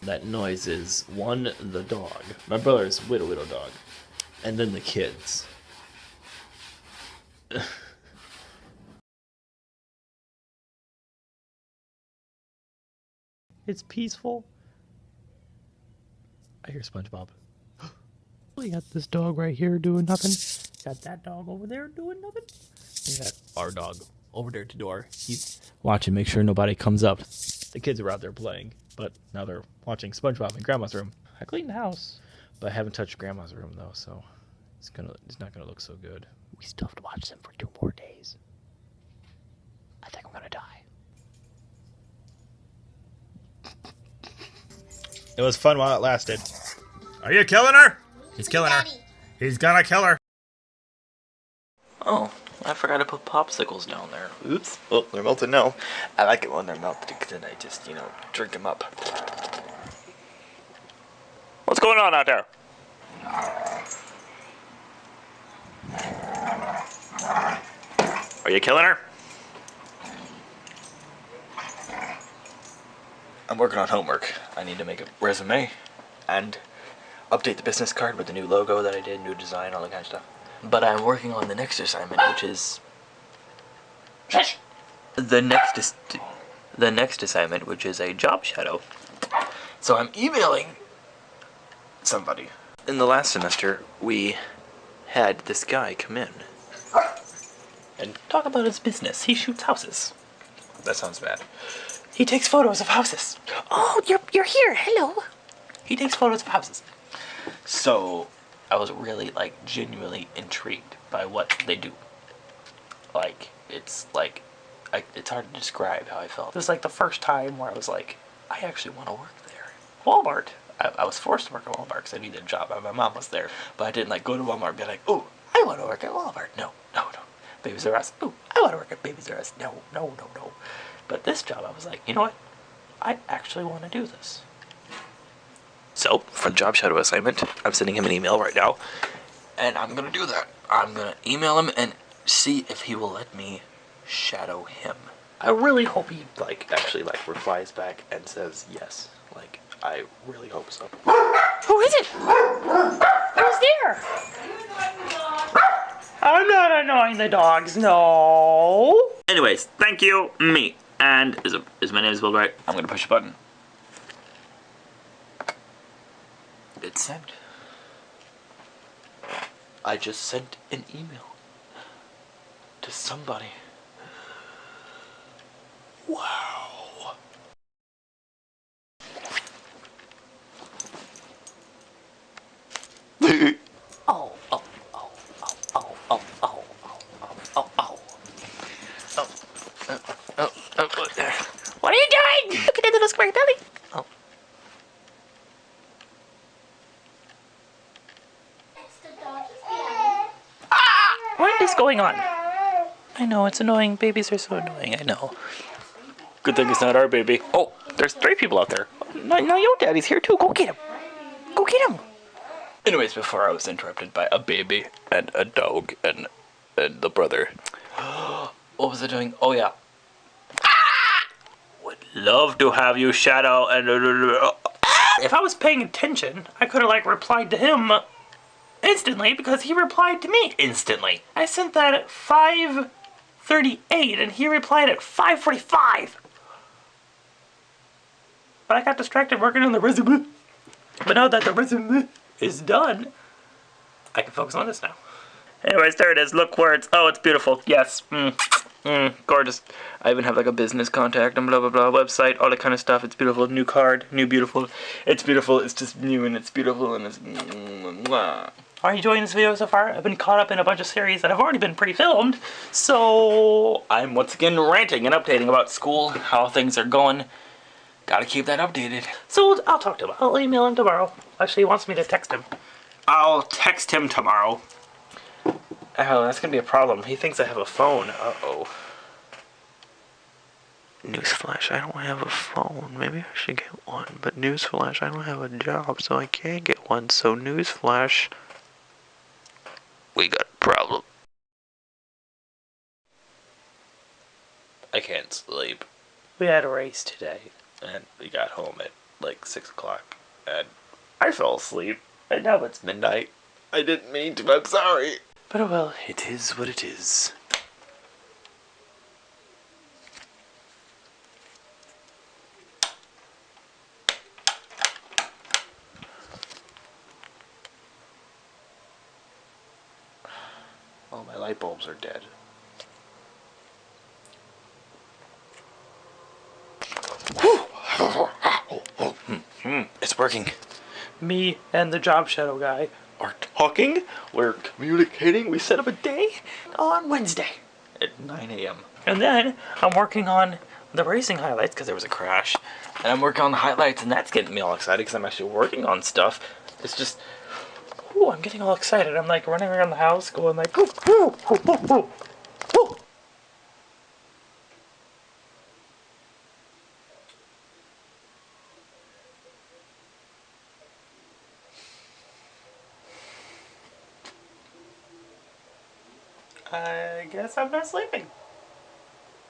that noise is one, the dog. My brother's widow dog. And then the kids. It's peaceful. I hear SpongeBob. We got this dog right here doing nothing. Got that dog over there doing nothing. We got our dog over there at the door. He's watching, make sure nobody comes up. The kids are out there playing, but now they're watching SpongeBob in Grandma's room. I cleaned the house, but I haven't touched Grandma's room though, so it's not gonna look so good. We still have to watch them for 2 more days. I think I'm gonna die. It was fun while it lasted. Are you killing her? He's killing her. He's gonna kill her. Oh, I forgot to put popsicles down there. Oops. Oh, they're melted now. I like it when they're melted because then I just, drink them up. What's going on out there? Are you killing her? I'm working on homework. I need to make a resume and update the business card with the new logo that I did, new design, all that kind of stuff. But I'm working on the next assignment, which is... Shush! The next assignment, which is a job shadow. So I'm emailing somebody. In the last semester, we had this guy come in and talk about his business. He shoots houses. That sounds bad. He takes photos of houses. Oh, you're here. Hello. He takes photos of houses. So I was really genuinely intrigued by what they do. It's hard to describe how I felt. It was the first time where I was like, I actually want to work there. Walmart. I was forced to work at Walmart because I needed a job. My mom was there, but I didn't go to Walmart and be like, oh, I want to work at Walmart. No. Babies R Us. Oh, I want to work at Babies R Us. No. But this job, I was like, you know what? I actually want to do this. So, for the job shadow assignment, I'm sending him an email right now, and I'm going to do that. I'm going to email him and see if he will let me shadow him. I really hope he, actually, replies back and says yes. I really hope so. Who is it? Who's there? I'm not annoying the dogs, no. Anyways, thank you, me. And is my name spelled right? I'm gonna push a button. It's sent. I just sent an email to somebody. Wow. Oh. What are you doing? Look at that little square belly. Oh. What is going on? I know, it's annoying. Babies are so annoying, I know. Good thing it's not our baby. Oh, there's 3 people out there. No, your daddy's here too. Go get him. Go get him. Anyways, before I was interrupted by a baby and a dog and the brother. What was I doing? Oh yeah. Would love to have you shadow and... If I was paying attention, I could have replied to him instantly because he replied to me instantly. I sent that at 5:38 and he replied at 5:45. But I got distracted working on the resume. But now that the resume is done, I can focus on this now. Anyways, there it is. Look where it's... Oh, it's beautiful. Yes. Gorgeous. I even have a business contact and blah, blah, blah, website, all that kind of stuff. It's beautiful. New card. New beautiful. It's beautiful. It's just new and it's beautiful and it's... Mwah. Are you enjoying this video so far? I've been caught up in a bunch of series that have already been pre-filmed, so I'm once again ranting and updating about school, how things are going. Gotta keep that updated. So I'll talk to him. I'll email him tomorrow. Actually, he wants me to text him. I'll text him tomorrow. Oh, that's gonna be a problem. He thinks I have a phone. Uh-oh. Newsflash, I don't have a phone. Maybe I should get one. But newsflash, I don't have a job, so I can't get one. So newsflash, we got a problem. I can't sleep. We had a race today. And we got home at like 6 o'clock, and I fell asleep, and now it's midnight. I didn't mean to, I'm sorry. But oh well, it is what it is. All my light bulbs are dead. It's working. Me and the job shadow guy Are talking, we're communicating. We set up a day on Wednesday at 9 a.m. And then I'm working on the racing highlights because there was a crash. And I'm working on the highlights, and that's getting me all excited because I'm actually working on stuff. It's just, Ooh, I'm getting all excited. I'm like running around the house going like, ooh, ooh, ooh, ooh, ooh, ooh. I guess I'm not sleeping.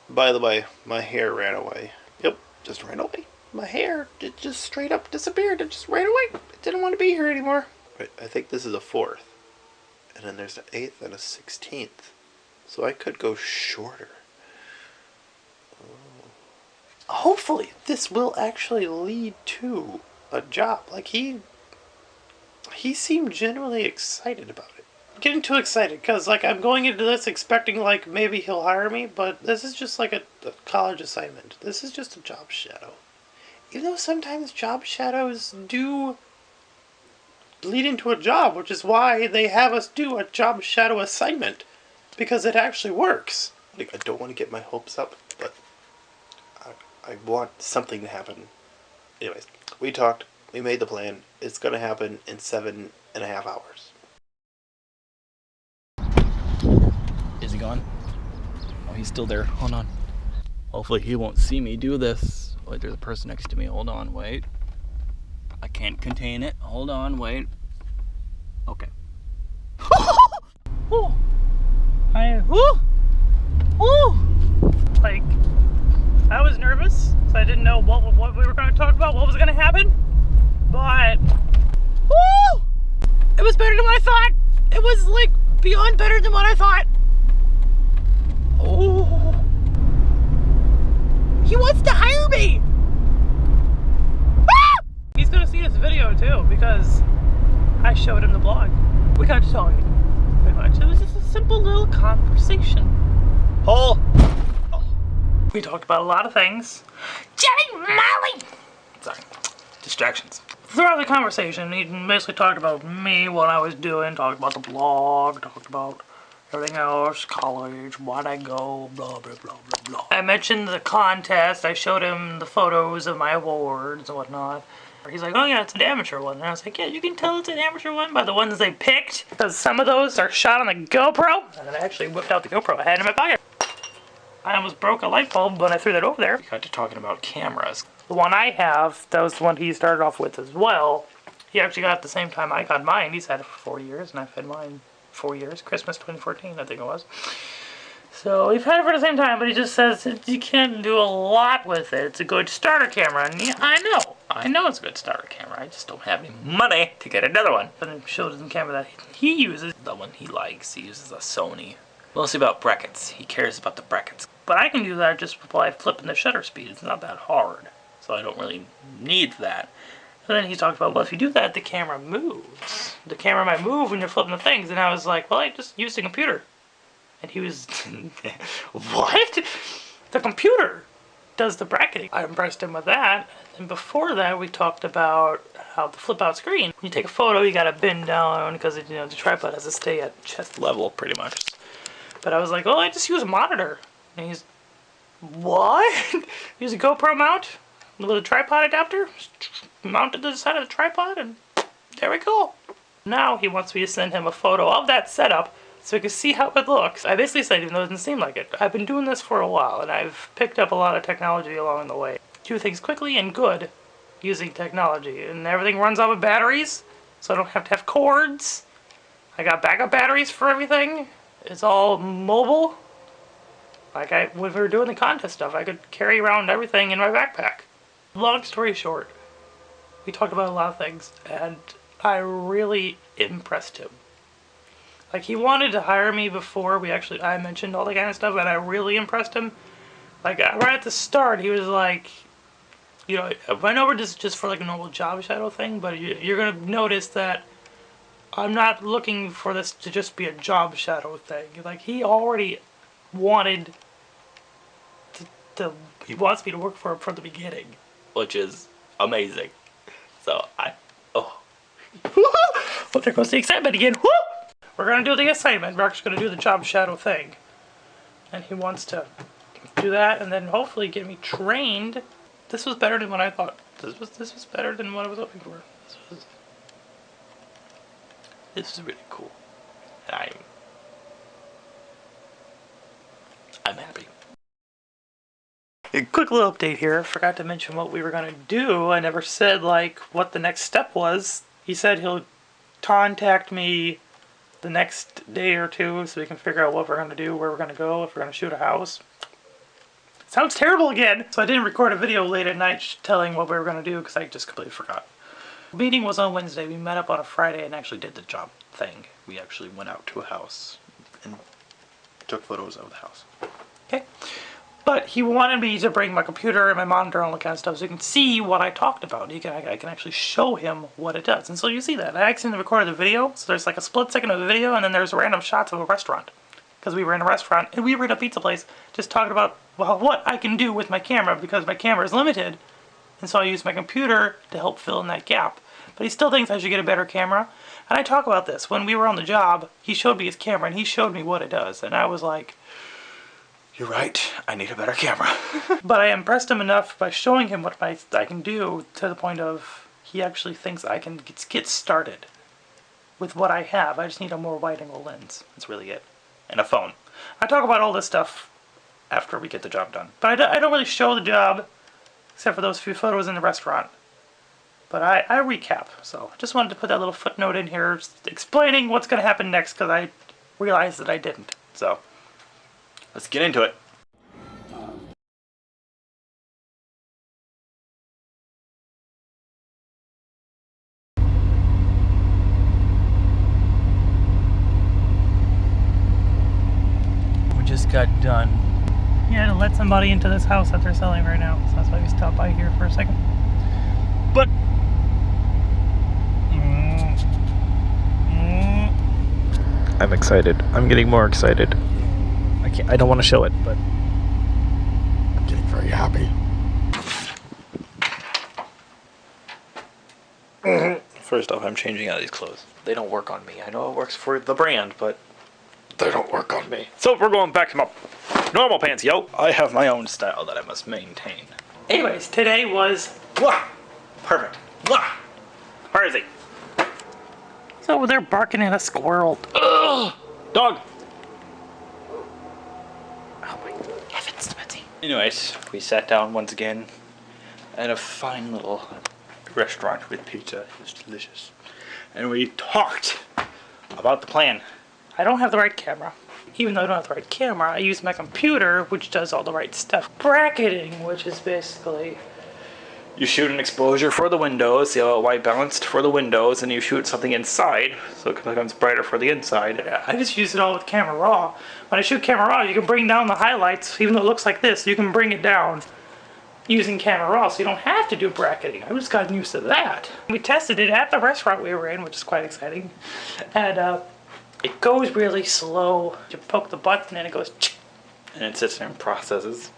By the way, my hair ran away. Yep, just ran away. My hair, it just straight up disappeared. It just ran away. It didn't want to be here anymore. Wait, I think this is a 4th. And then there's an 8th and a 16th. So I could go shorter. Hopefully, this will actually lead to a job. Like, he seemed genuinely excited about it. Getting too excited, because, like, I'm going into this expecting, like, maybe he'll hire me, but this is just, like, a college assignment. This is just a job shadow. Even though sometimes job shadows do lead into a job, which is why they have us do a job shadow assignment, because it actually works. Like, I don't want to get my hopes up, but I want something to happen. Anyways, we talked, we made the plan. It's going to happen in 7.5 hours. is he gone? Oh, he's still there. Hold on. Hopefully he won't see me do this. Wait, there's a person next to me. Hold on, wait. I can't contain it. Hold on, wait. Okay. Ooh. Like, I was nervous, so I didn't know what we were going to talk about, what was going to happen. But, woo! It was better than what I thought. It was, like, beyond better than what I thought. Oh. He wants to hire me. Ah! He's going to see this video, too, because I showed him the blog. We got to talking, pretty much. It was just a simple little conversation. Hole! We talked about a lot of things. Jenny Molly! Sorry. Distractions. Throughout the conversation, he basically talked about me, what I was doing, talked about the blog, talked about everything else, college, why'd I go, blah, blah, blah, blah, blah. I mentioned the contest. I showed him the photos of my awards and whatnot. He's like, oh yeah, it's an amateur one. And I was like, yeah, you can tell it's an amateur one by the ones they picked, because some of those are shot on the GoPro. And then I actually whipped out the GoPro I had in my pocket. I almost broke a light bulb when I threw that over there. We got to talking about cameras. The one I have, that was the one he started off with as well. He actually got it at the same time I got mine. He's had it for 4 years, and I've had mine 4 years. Christmas 2014, I think it was. So we've had it for the same time, but he just says you can't do a lot with it. It's a good starter camera, and yeah, I know it's a good starter camera. I just don't have any money to get another one. And then showed him the camera that he uses. The one he likes, he uses a Sony. Mostly about brackets. He cares about the brackets. But I can do that just by flipping the shutter speed. It's not that hard. So I don't really need that. And then he talked about, well, if you do that, the camera moves. The camera might move when you're flipping the things. And I was like, well, I just used a computer. And he was, what? The computer does the bracketing. I impressed him with that. And before that, we talked about how the flip out screen, when you take a photo, you gotta bend down because the tripod has to stay at chest level pretty much. But I was like, oh, I just use a monitor. And he's, what? Use a GoPro mount with a tripod adapter, mounted to the side of the tripod, and there we go. Now he wants me to send him a photo of that setup so he can see how it looks. I basically said, even though it doesn't seem like it, I've been doing this for a while, and I've picked up a lot of technology along the way. Do things quickly and good using technology, and everything runs off of batteries, so I don't have to have cords. I got backup batteries for everything. It's all mobile. Like when we were doing the contest stuff, I could carry around everything in my backpack. Long story short, We talked about a lot of things, and I really impressed him. Like, he wanted to hire me before I mentioned all that kind of stuff, and I really impressed him. Like, right at the start, he was like, you know, I went over this just for like a normal job shadow thing, but you're gonna notice that I'm not looking for this to just be a job shadow thing. Like, he already wanted he wants me to work for him from the beginning, which is amazing. So, well, there goes the excitement again. Woo! We're gonna do the assignment. We're actually gonna do the job shadow thing. And he wants to do that and then hopefully get me trained. This was better than what I thought. This was better than what I was hoping for. This is really cool. And I'm happy. A quick little update here. I forgot to mention what we were gonna do. I never said like what the next step was. He said he'll contact me the next day or two so we can figure out what we're gonna do, where we're gonna go, if we're gonna shoot a house. Sounds terrible again! So I didn't record a video late at night telling what we were gonna do because I just completely forgot. The meeting was on Wednesday. We met up on a Friday and actually did the job thing. We actually went out to a house and took photos of the house. Okay? But he wanted me to bring my computer and my monitor and all that kind of stuff so you can see what I talked about. I can actually show him what it does. And so you see that. I accidentally recorded the video, so there's like a split second of the video and then there's random shots of a restaurant. Because we were in a restaurant and we were in a pizza place just talking about, well, what I can do with my camera because my camera is limited. And so I use my computer to help fill in that gap. But he still thinks I should get a better camera. And I talk about this. When we were on the job, he showed me his camera and he showed me what it does. And I was like, you're right, I need a better camera. But I impressed him enough by showing him what I can do to the point of he actually thinks I can get started with what I have. I just need a more wide-angle lens. That's really it. And a phone. I talk about all this stuff after we get the job done. But I don't really show the job, except for those few photos in the restaurant. But I recap. So I just wanted to put that little footnote in here explaining what's going to happen next because I realized that I didn't. So let's get into it. We just got done. Yeah, to let somebody into this house that they're selling right now. So that's why we stopped by here for a second. But I'm excited. I'm getting more excited. I don't want to show it, but I'm getting very happy. First off, I'm changing out of these clothes. They don't work on me. I know it works for the brand, but they don't work on me. So we're going back to my normal pants, yo. I have my own style that I must maintain. Anyways, today was perfect. Where is he? He's over there barking at a squirrel. Ugh! Dog! Oh my heavens, Betsy. Anyways, we sat down once again at a fine little restaurant with pizza. It was delicious. And we talked about the plan. I don't have the right camera. Even though I don't have the right camera, I use my computer, which does all the right stuff. Bracketing, which is basically you shoot an exposure for the windows, see how white balanced for the windows, and you shoot something inside, so it becomes brighter for the inside. I just use it all with Camera Raw. When I shoot Camera Raw, you can bring down the highlights, even though it looks like this, you can bring it down using Camera Raw, so you don't have to do bracketing. I just gotten used to that. We tested it at the restaurant we were in, which is quite exciting. And it goes really slow. You poke the button and it goes and it sits there and processes.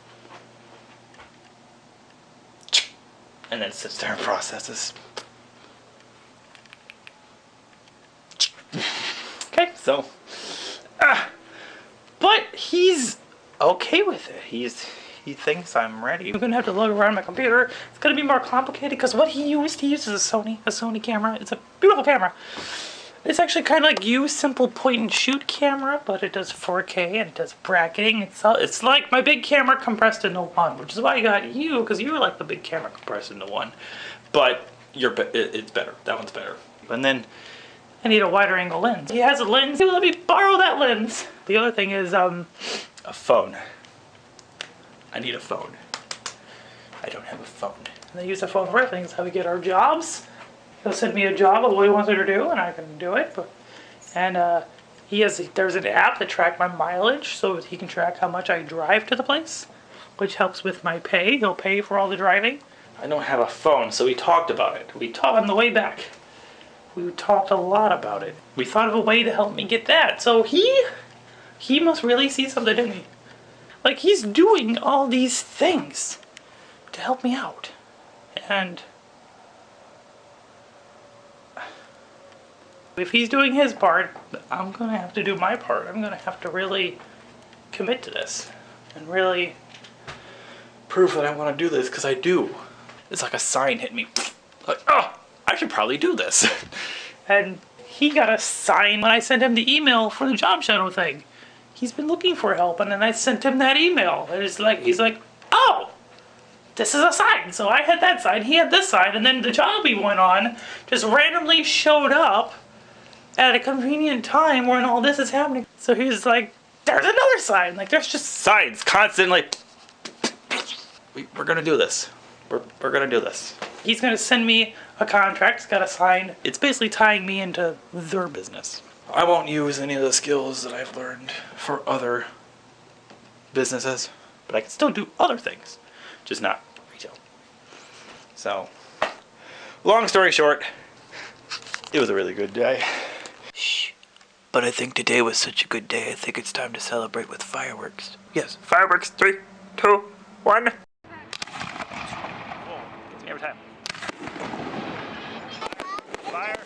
And then sits there and processes. Okay, so but he's okay with it. He thinks I'm ready. I'm gonna have to lug around my computer. It's gonna be more complicated because what he uses a Sony camera. It's a beautiful camera. It's actually kind of like you, simple point and shoot camera, but it does 4K and it does bracketing. It's like my big camera compressed into one, which is why I got you, because you were like the big camera compressed into one. But it's better. That one's better. And then I need a wider angle lens. He has a lens. He will let me borrow that lens. The other thing is a phone. I need a phone. don't have a phone. And I use the phone for everything. That's how we get our jobs. He'll send me a job of what he wants me to do, and I can do it. And there's an app that tracks my mileage, so he can track how much I drive to the place, which helps with my pay. He'll pay for all the driving. I don't have a phone, so we talked about it. We talked on the way back. We talked a lot about it. We thought of a way to help me get that. So he must really see something in me. Like, he's doing all these things to help me out. And if he's doing his part, I'm gonna have to do my part. I'm gonna have to really commit to this and really prove that I want to do this, because I do. It's like a sign hit me. Like, oh, I should probably do this. And he got a sign when I sent him the email for the job shadow thing. He's been looking for help, and then I sent him that email. And it's like, he's like, oh, this is a sign. So I had that sign, he had this sign, and then the job he went on just randomly showed up at a convenient time when all this is happening. So he was like, there's another sign. Like, there's just signs constantly. We're gonna do this. We're gonna do this. He's gonna send me a contract. It's got a sign. It's basically tying me into their business. I won't use any of the skills that I've learned for other businesses, but I can still do other things, just not retail. So, long story short, it was a really good day. Shh. But I think today was such a good day, I think it's time to celebrate with fireworks. Yes, fireworks. 3, 2, 1. Every time. Fire.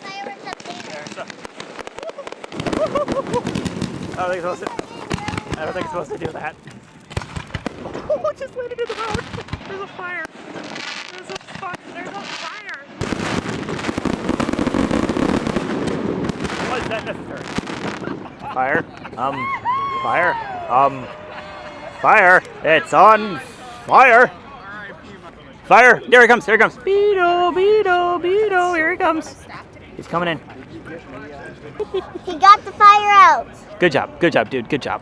I don't think it's supposed to do that. Oh, it just landed in the road. There's a fire. There's a fire. Was that necessary? Fire. Fire. It's on fire. Fire. There he comes. Beedo, here he comes. He's coming in. He got the fire out. Good job, dude. Good job.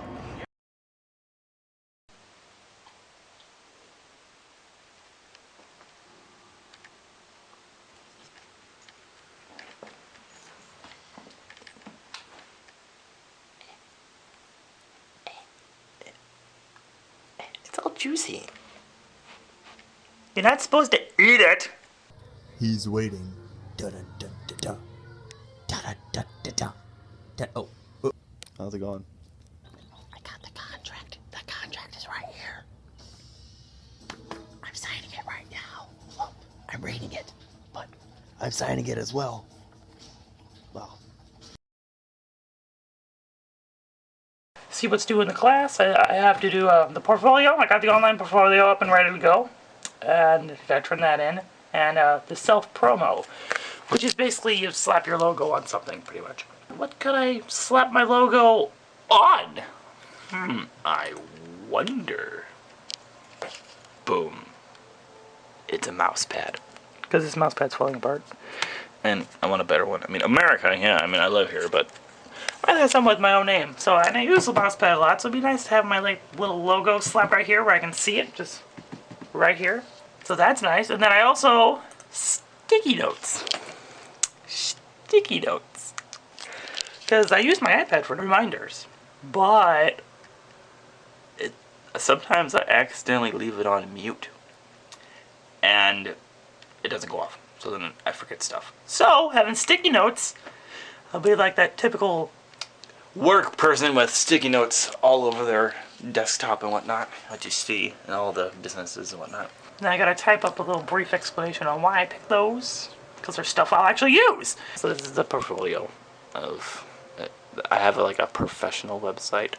It's all juicy. You're not supposed to eat it. He's waiting. Oh. How's it going? I got the contract. The contract is right here. I'm signing it right now. Well, I'm reading it, but I'm signing it as well. Well. See what's due in the class. I have to do the portfolio. I got the online portfolio up and ready to go. And I gotta turn that in. And the self-promo, which is basically you slap your logo on something, pretty much. What could I slap my logo on? I wonder. Boom. It's a mouse pad. Because this mouse pad's falling apart. And I want a better one. I mean, America, yeah, I mean, I live here, but I have some with my own name. So, and I use the mouse pad a lot, so it'd be nice to have my like little logo slapped right here where I can see it, just right here. So that's nice. And then I also, sticky notes. Sticky notes. Because I use my iPad for reminders. But sometimes I accidentally leave it on mute. And it doesn't go off. So then I forget stuff. So, having sticky notes, I'll be like that typical work person with sticky notes all over their desktop and whatnot. What you see in all the businesses and whatnot. Then I gotta type up a little brief explanation on why I picked those, because they're stuff I'll actually use. So this is the portfolio of, I have like a professional website,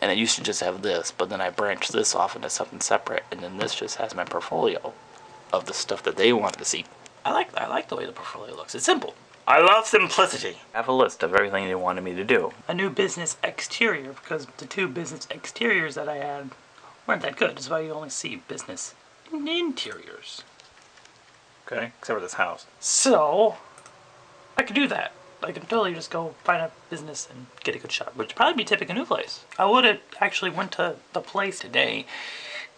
and it used to just have this, but then I branched this off into something separate, and then this just has my portfolio of the stuff that they wanted to see. I like the way the portfolio looks. It's simple. I love simplicity. I have a list of everything they wanted me to do. A new business exterior, because the 2 business exteriors that I had weren't that good. That's why you only see business interiors. Okay, except for this house. So, I could do that. I can totally just go find a business and get a good shot, which would probably be Tippecanoe Place. I would have actually went to the place today,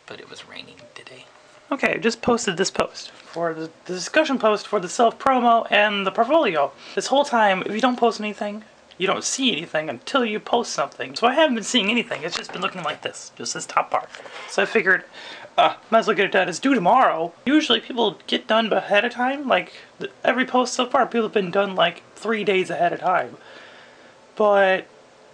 but it was raining today. Okay, I just posted this post for the discussion post for the self-promo and the portfolio. This whole time, if you don't post anything, you don't see anything until you post something. So I haven't been seeing anything. It's just been looking like this, just this top part. So I figured, might as well get it done. It's due tomorrow. Usually people get done ahead of time. Like, every post so far, people have been done like 3 days ahead of time. But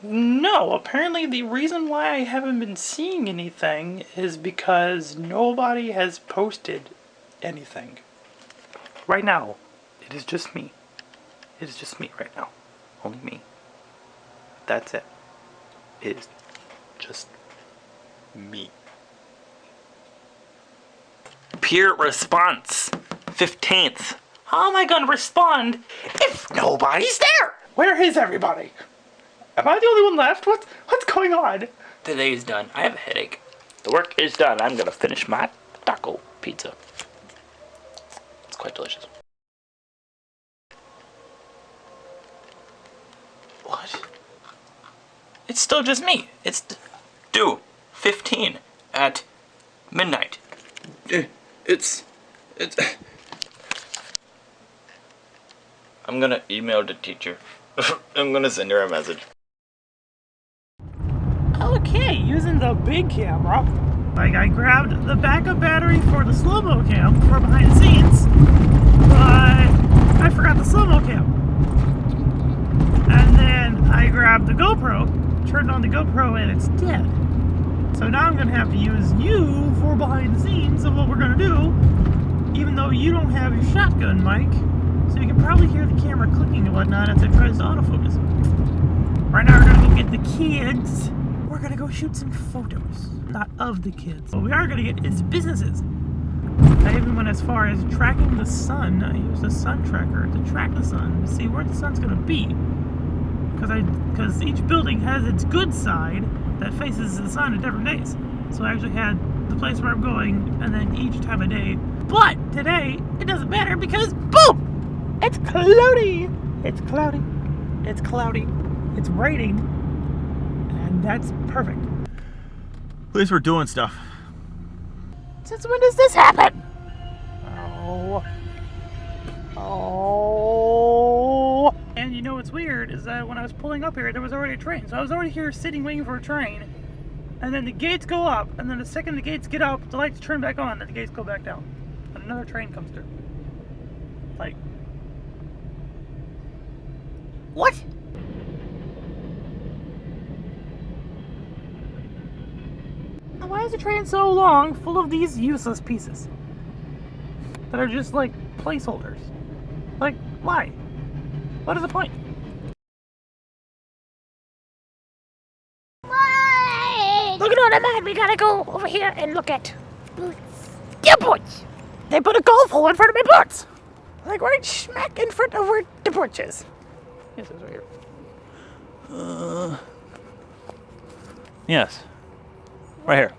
no, apparently the reason why I haven't been seeing anything is because nobody has posted anything. Right now, it is just me. It is just me right now. Only me. That's it. It is just me. Peer response. 15th. How am I gonna respond if nobody's there? Where is everybody? Am I the only one left? What's going on? Today is done. I have a headache. The work is done. I'm gonna finish my taco pizza. It's quite delicious. What? It's still just me. It's due 15 at midnight. It's I'm gonna email the teacher. I'm gonna send her a message. Okay, using the big camera. Like, I grabbed the backup battery for the slow-mo cam for behind the scenes, but I forgot the slow-mo cam. And then I grabbed the GoPro, turned on the GoPro, and it's dead. So now I'm gonna have to use you for behind the scenes of what we're gonna do, even though you don't have your shotgun mic, so you can probably hear the camera clicking and whatnot as it tries to autofocus. Right now we're gonna go get the kids. We're gonna go shoot some photos. Not of the kids. What we are gonna get is businesses. I even went as far as tracking the sun. I used a sun tracker to track the sun to see where the sun's gonna be. Because each building has its good side that faces the sun at different days. So I actually had the place where I'm going and then each time of day. But today, it doesn't matter because boom! It's cloudy! It's cloudy. It's cloudy. It's raining. And that's perfect. At least we're doing stuff. Since when does this happen? Oh. Oh. And you know what's weird is that when I was pulling up here, there was already a train. So I was already here sitting waiting for a train. And then the gates go up. And then the second the gates get up, the lights turn back on and the gates go back down. And another train comes through. Like. What? Now why is the train so long, full of these useless pieces? That are just like placeholders. Like, why? What is the point? Why? Look at all the man, we gotta go over here and look at boots. Your boots! They put a golf hole in front of my boots! Like right smack in front of where the boots is. Yes, it's right here. Yes. Right here.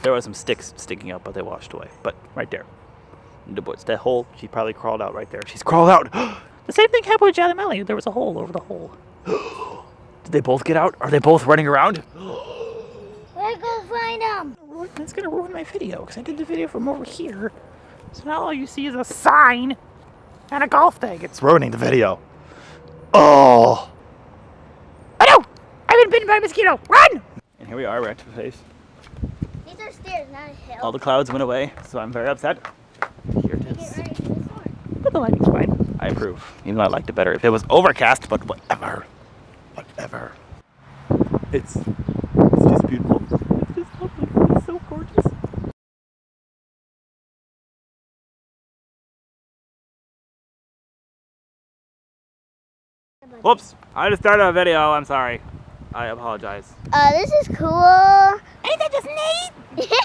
There were some sticks sticking out, but they washed away. But right there. The boots. That hole, she probably crawled out right there. She's crawled out! The same thing happened with Jadamelli. There was a hole over the hole. Did they both get out? Are they both running around? Let's go find them. That's gonna ruin my video, because I did the video from over here. So now all you see is a sign and a golf thing. It's Ruining the video. Oh! Oh no! I've been bitten by a mosquito! Run! And here we are, we're at the face. These are stairs, not a hill. All the clouds went away, so I'm very upset. Here it Get is. ready for this one. but the lighting's fine. I approve. Even though I liked it better if it was overcast, but whatever. Whatever. It's just beautiful. It's just lovely. It's so gorgeous. Whoops. I just started a video. I'm sorry. I apologize. This is cool. Ain't that just neat? Yeah.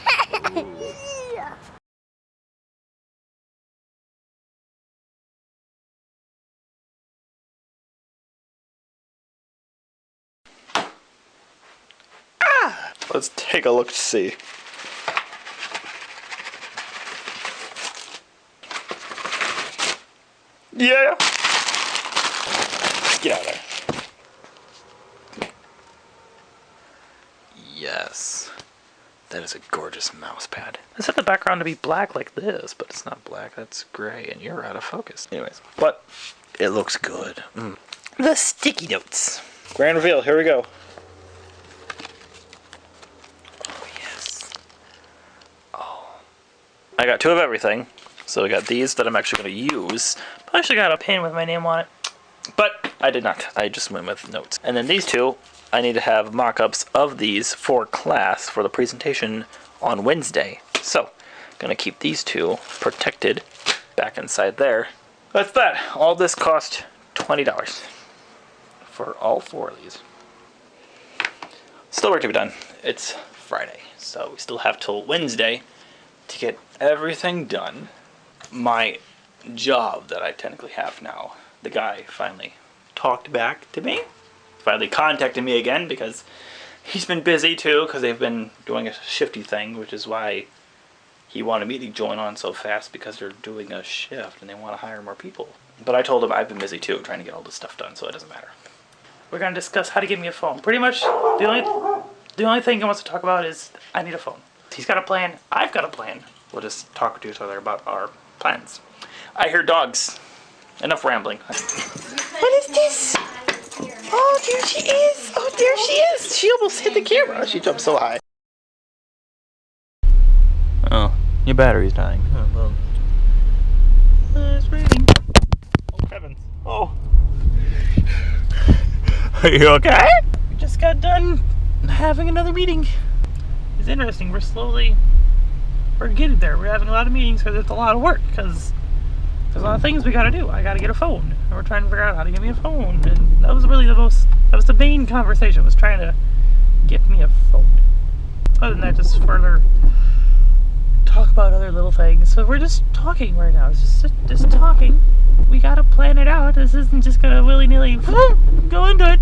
Let's take a look to see. Yeah. Get out of there. Yes. That is a gorgeous mouse pad. I set the background to be black like this, but It's not black, that's gray, and you're out of focus. Anyways, but it looks good. the sticky notes. Grand reveal, here we go. Oh, yes. Oh. I got 2 of everything. So I got these that I'm actually going to use. I actually got a pin with my name on it. But I did not. I just went with notes. And then these 2, I need to have mock-ups of these for class for the presentation on Wednesday. So, going to keep these 2 protected back inside there. That's that. All this cost $20 for all 4 of these. Still work to be done. It's Friday, so we still have till Wednesday to get everything done. My job that I technically have now, the guy finally talked back to me. Finally contacted me again because he's been busy too, because they've been doing a shifty thing, which is why he wanted me to join on so fast, because they're doing a shift and they want to hire more people. But I told him I've been busy too, trying to get all this stuff done, so it doesn't matter. We're going to discuss how to get me a phone. Pretty much the only thing he wants to talk about is I need a phone. He's got a plan. I've got a plan. We'll just talk to each other about our plans. I hear dogs. Enough rambling. What is this? Oh, there she is. Oh, there she is. She almost hit the camera. She jumped so high. Oh, your battery's dying. Oh, well. It's raining. Oh, heavens. Oh. Are you okay? We just got done having another meeting. It's interesting. We're getting there. We're having a lot of meetings because it's a lot of work. Because there's a lot of things we got to do. I got to get a phone. And we're trying to figure out how to get me a phone. And that was really that was the main conversation, was trying to get me a phone. Other than that, just further talk about other little things. So we're just talking right now. It's just talking. We got to plan it out. This isn't just going to willy-nilly go into it.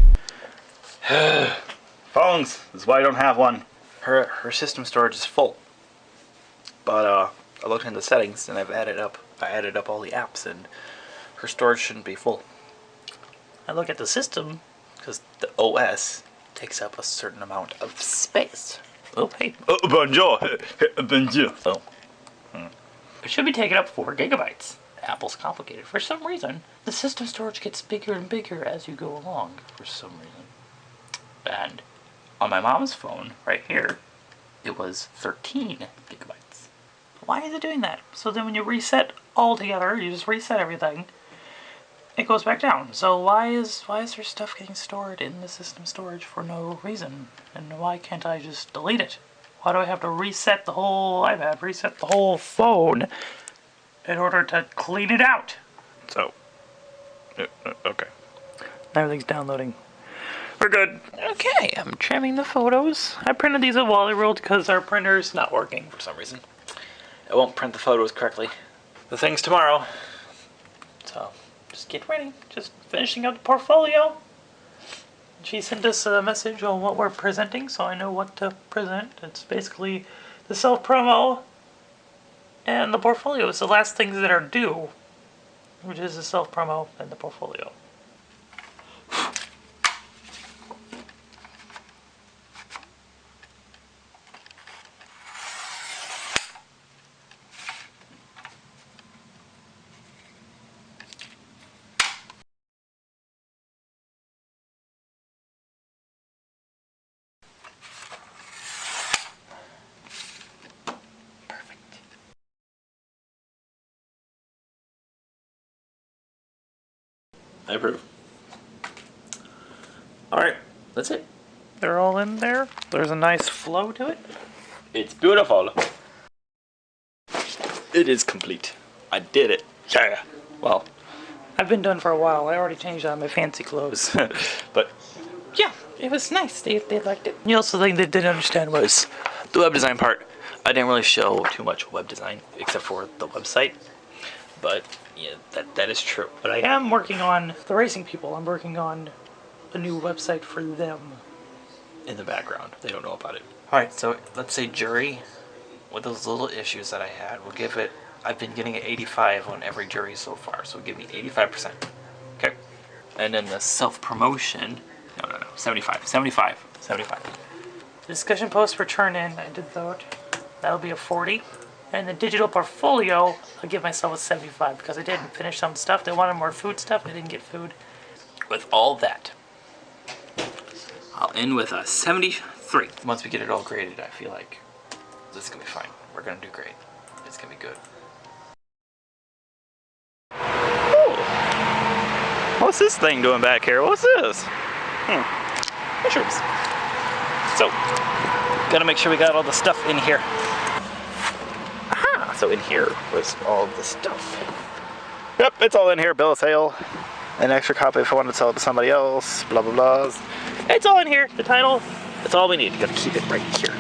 Phones. This is why I don't have one. Her system storage is full. But I looked into the settings and I added up all the apps, and her storage shouldn't be full. I look at the system. Because the OS takes up a certain amount of space. Oh, hey. Oh, bonjour. Bonjour. Oh. It should be taking up 4 gigabytes. Apple's complicated. For some reason, the system storage gets bigger and bigger as you go along, for some reason. And on my mom's phone, right here, it was 13 gigabytes. Why is it doing that? So then when you reset all together, you just reset everything, it goes back down. So why is there stuff getting stored in the system storage for no reason? And why can't I just delete it? Why do I have to reset the whole iPad, reset the whole phone in order to clean it out? So, okay. Everything's downloading. We're good. Okay, I'm trimming the photos. I printed these at Wally World because our printer's not working for some reason. It won't print the photos correctly. The thing's tomorrow. So, just get ready. Just finishing up the portfolio. She sent us a message on what we're presenting, so I know what to present. It's basically the self-promo and the portfolio. It's the last things that are due, which is the self-promo and the portfolio. I approve. Alright, that's it. They're all in there. There's a nice flow to it. It's beautiful. It is complete. I did it. Yeah. Well, I've been done for a while. I already changed out my fancy clothes. But, yeah, it was nice. They liked it. The also thing they didn't understand was the web design part. I didn't really show too much web design, except for the website. But, yeah, that is true. But I am working on the racing people. I'm working on a new website for them. In the background. They don't know about it. Alright, so let's say jury, with those little issues that I had, we'll give it, I've been getting an 85 on every jury so far, so give me 85%. Okay? And then the self-promotion, no, 75. The discussion posts were turned in. I did that. That'll be a 40. And the digital portfolio, I'll give myself a 75 because I didn't finish some stuff. They wanted more food stuff. I didn't get food. With all that, I'll end with a 73. Once we get it all graded, I feel like this is going to be fine. We're going to do great. It's going to be good. What's this thing doing back here? What's this? Mushrooms. So, gotta make sure we got all the stuff in here. Aha! So in here was all the stuff. Yep, it's all in here. Bill of sale. An extra copy if I wanted to sell it to somebody else. Blah, blah, blah. It's all in here. The title, that's all we need. Gotta keep it right here.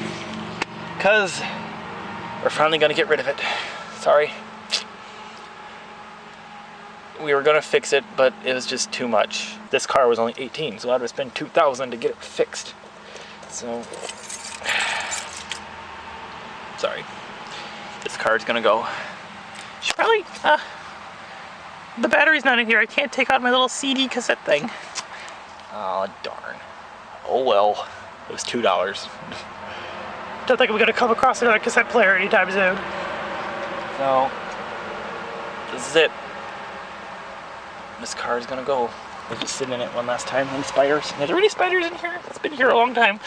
Because we're finally gonna get rid of it. Sorry. We were gonna fix it, but it was just too much. This car was only 18, so I had to spend $2,000 to get it fixed. So, sorry. This car's gonna go. Should probably, the battery's not in here. I can't take out my little CD cassette thing. Oh, darn. Oh well. It was $2. Don't think we're gonna come across another cassette player anytime soon. So, this is it. This car is gonna go. We're just sitting in it one last time. Any spiders? Are there any spiders in here? It's been here a long time.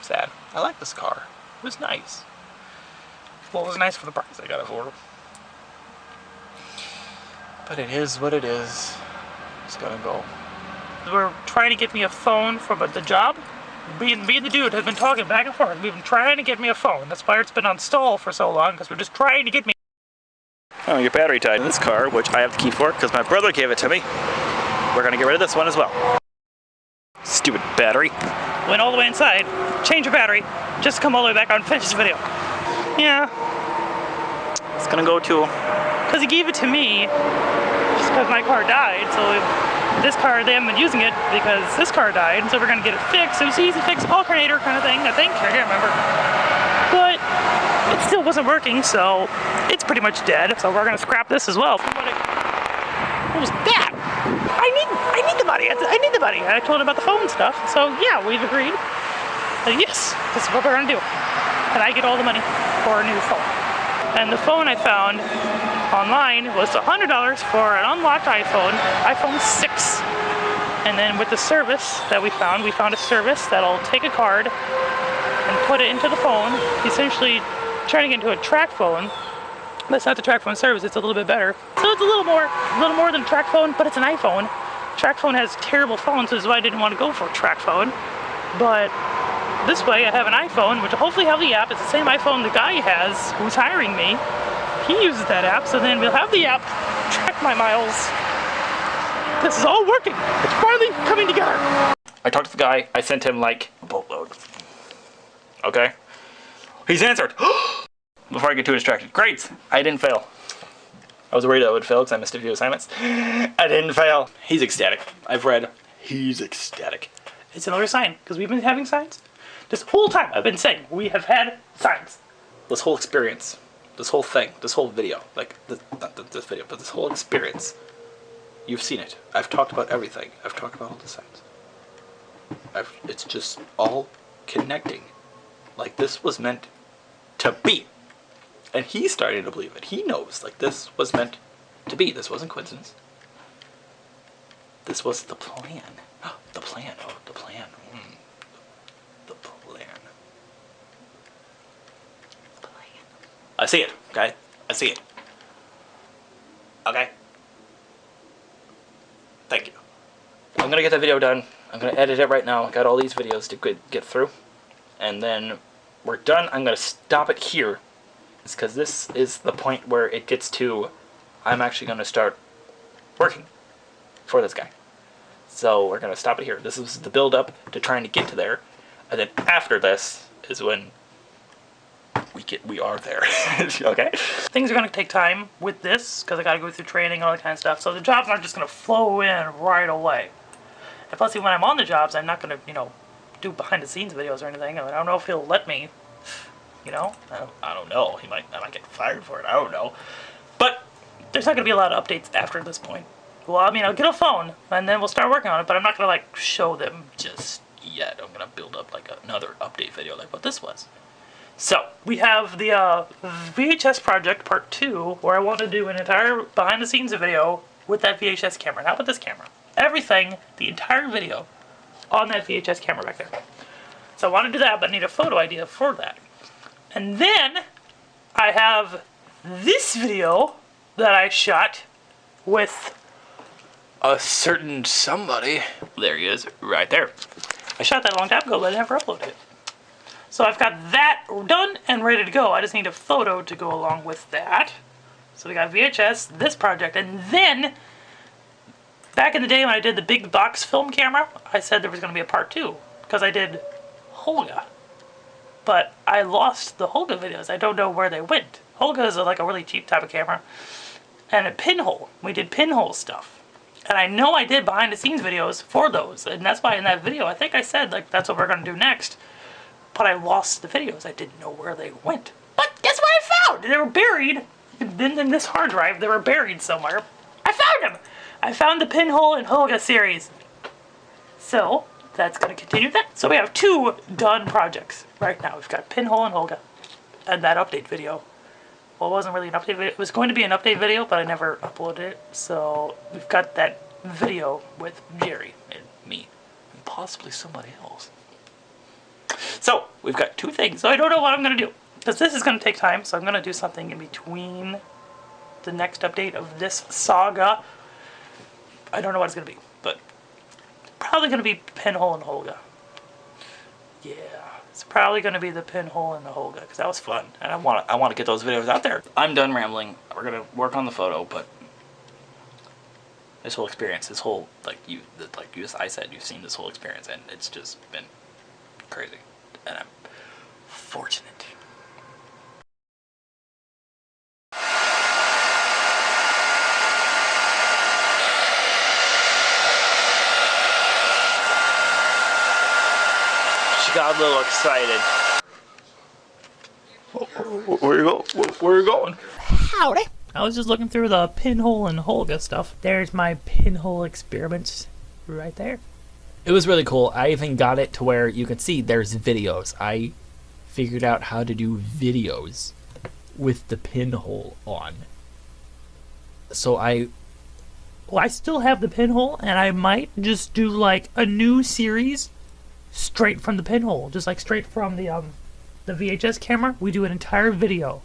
Sad. I like this car. It was nice. Well, it was nice for the price I got it for. But it is what it is. It's gonna go. We're trying to get me a phone from the job. Me and the dude have been talking back and forth. We've been trying to get me a phone. That's why it's been on stall for so long, because we're just trying to get me. Oh, your battery died in this car, which I have the key for because my brother gave it to me. We're gonna get rid of this one as well. Stupid battery. Went all the way inside, change your battery, just come all the way back out and finish this video. Yeah. It's gonna go to... Because he gave it to me, just because my car died, so this car, they haven't been using it because this car died, and so we're gonna get it fixed. It was an easy fix, alternator kind of thing, I think, I can't remember. But it still wasn't working, so it's pretty much dead. So we're gonna scrap this as well. What was that? I need the money. I need the money. I told him about the phone stuff. So yeah, we've agreed. Yes, this is what we're gonna do. And I get all the money for a new phone. And the phone I found online was $100 for an unlocked iPhone 6. And then with the service that we found a service that'll take a card and put it into the phone, essentially turning it into a track phone. That's not the track phone service, it's a little bit better. So it's a little more than track phone, but it's an iPhone. Track phone has terrible phones, so that's why I didn't want to go for a track phone. But this way I have an iPhone, which will hopefully have the app. It's the same iPhone the guy has who's hiring me. He uses that app, so then we'll have the app, track my miles. This is all working. It's finally coming together. I talked to the guy, I sent him like a boatload. Okay? He's answered. Before I get too distracted. Great! I didn't fail. I was worried I would fail because I missed a few assignments. I didn't fail. He's ecstatic. I've read. He's ecstatic. It's another sign, because we've been having signs. This whole time I've been saying we have had signs. This whole experience. This whole thing. This whole video. Like, not this video, but this whole experience. You've seen it. I've talked about everything. I've talked about all the signs. It's just all connecting. Like, this was meant to be. And he's starting to believe it. He knows, like, this was meant to be. This wasn't coincidence. This was the plan. The plan. Oh, the plan. The plan. I see it, okay? I see it. Okay? Thank you. I'm gonna get that video done. I'm gonna edit it right now. I got all these videos to get through. And then we're done. I'm gonna stop it here. It's because this is the point where it gets to, I'm actually gonna start working for this guy. So we're gonna stop it here. This is the build up to trying to get to there. And then after this is when we are there. Okay? Things are gonna take time with this because I gotta go through training and all that kind of stuff. So the jobs aren't just gonna flow in right away. And plus, when I'm on the jobs, I'm not gonna, do behind the scenes videos or anything. I mean, I don't know if he'll let me. I don't know. I might get fired for it. I don't know. But there's not gonna be a lot of updates after this point. Well, I mean, I'll get a phone, and then we'll start working on it, but I'm not gonna, like, show them just yet. I'm gonna build up, like, another update video, like what this was. So, we have the VHS project part 2, where I want to do an entire behind-the-scenes video with that VHS camera, not with this camera. Everything, the entire video, on that VHS camera back there. So I want to do that, but I need a photo idea for that. And then, I have this video that I shot with a certain somebody. There he is, right there. I shot that a long time ago, but I never uploaded it. So I've got that done and ready to go. I just need a photo to go along with that. So we got VHS, this project, and then back in the day when I did the big box film camera, I said there was going to be a part 2 because I did Holga. But I lost the Holga videos. I don't know where they went. Holga is like a really cheap type of camera. And a pinhole. We did pinhole stuff. And I know I did behind the scenes videos for those. And that's why in that video, I think I said, like, that's what we're going to do next. But I lost the videos. I didn't know where they went. But guess what I found? They were buried in this hard drive. They were buried somewhere. I found them! I found the Pinhole and Holga series. So, that's going to continue that. So we have 2 done projects right now. We've got Pinhole and Holga. And that update video. Well, it wasn't really an update video. It was going to be an update video, but I never uploaded it. So, we've got that video with Jerry and me. And possibly somebody else. So, we've got 2 things. So, I don't know what I'm going to do. Because this is going to take time. So, I'm going to do something in between the next update of this saga. I don't know what it's going to be. But, probably going to be Pinhole and Holga. Yeah. It's probably going to be the Pinhole and the Holga, because that was fun, and I want to get those videos out there. I'm done rambling. We're going to work on the photo, but this whole experience, this whole, I said, you've seen this whole experience, and it's just been crazy, and I'm fortunate. Got a little excited. Where you going? Howdy. I was just looking through the Pinhole and Holga stuff. There's my pinhole experiments right there. It was really cool. I even got it to where you can see there's videos. I figured out how to do videos with the pinhole on. So I still have the pinhole, and I might just do like a new series straight from the pinhole, just like straight from the VHS camera. We do an entire video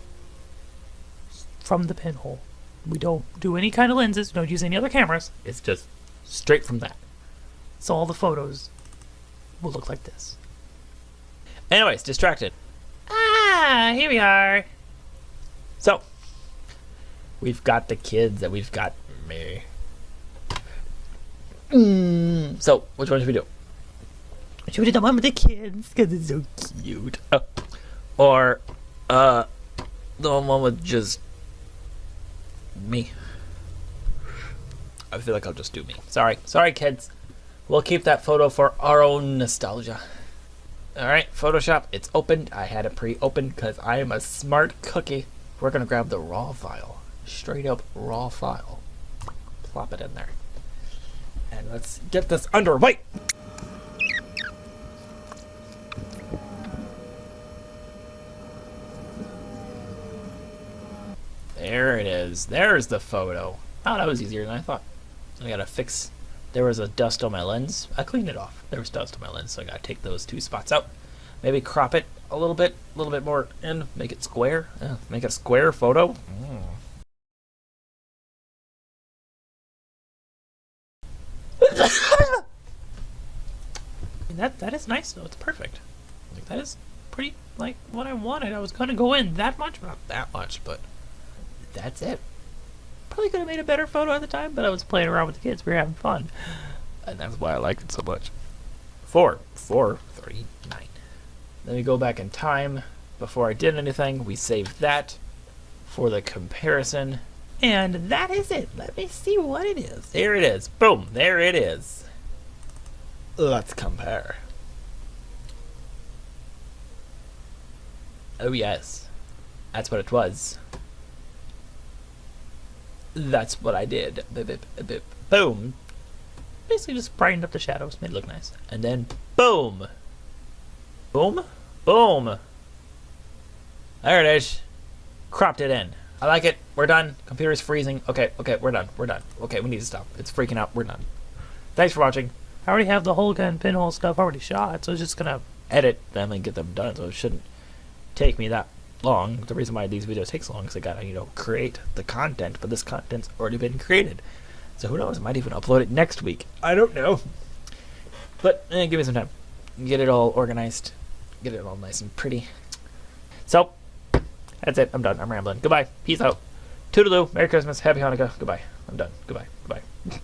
from the pinhole. We don't do any kind of lenses, we don't use any other cameras. It's just straight from that. So all the photos will look like this. Anyways, distracted. Here we are. So, we've got the kids and we've got me. So, which one should we do? Should we do the one with the kids? Because it's so cute. Or, the one with just me. I feel like I'll just do me. Sorry, kids. We'll keep that photo for our own nostalgia. Alright, Photoshop, it's opened. I had it pre-opened because I am a smart cookie. We're going to grab the raw file. Straight up raw file. Plop it in there. And let's get this underway. There it is. There's the photo. Oh, that was easier than I thought. I gotta fix... There was a dust on my lens. I cleaned it off. There was dust on my lens, so I gotta take those 2 spots out. Maybe crop it a little bit more in. Make it square. Yeah, make it a square photo. That is nice though. It's perfect. Like, that is pretty like what I wanted. I was gonna go in that much, not that much, but that's it. Probably could have made a better photo at the time, but I was playing around with the kids. We were having fun, and that's why I liked it so much. 4:39. Then we go back in time. Before I did anything, we saved that for the comparison, and that is it. Let me see what it is. There it is. Boom. There it is. Let's compare. Oh yes, that's what it was. That's what I did. Bip, bip, bip, boom. Basically just brightened up the shadows, made it look nice. And then boom. Boom. Boom. There it is. Cropped it in. I like it. We're done. Computer's freezing. Okay, we're done. We're done. Okay, we need to stop. It's freaking out. We're done. Thanks for watching. I already have the whole gun pinhole stuff already shot, so it's just gonna Edit them and get them done, so it shouldn't take me that long. The reason why these videos take so long is I gotta, create the content, but this content's already been created. So who knows? I might even upload it next week. I don't know. But give me some time. Get it all organized. Get it all nice and pretty. So, that's it. I'm done. I'm rambling. Goodbye. Peace out. Toodaloo. Merry Christmas. Happy Hanukkah. Goodbye. I'm done. Goodbye. Goodbye.